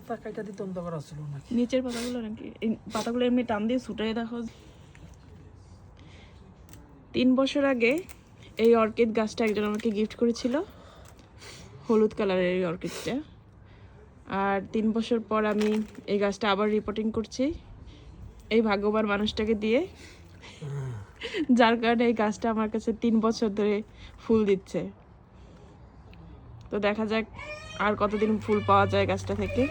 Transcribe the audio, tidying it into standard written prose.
পাতা কাটা দিতে অন্ধকার আসছিল নাকি? নিচের পাতাগুলো নাকি এই পাতাগুলো এমনি টান দিয়ে ছুটাই দেখো। 3 বছর আগে এই অর্কিড গাছটা একজন আমাকে গিফট করেছিল, হলুদ কালারের এই অর্কিডটা। আর 3 বছর পর আমি এই গাছটা আবার রিপোর্টিং করছি এই ভাগ্যবান মানুষটাকে দিয়ে, যার কারণে এই গাছটা আমার কাছে 3 বছর ধরে ফুল দিচ্ছে। তো দেখা যাক আর কতদিন ফুল পাওয়া যায় গাছটা থেকে।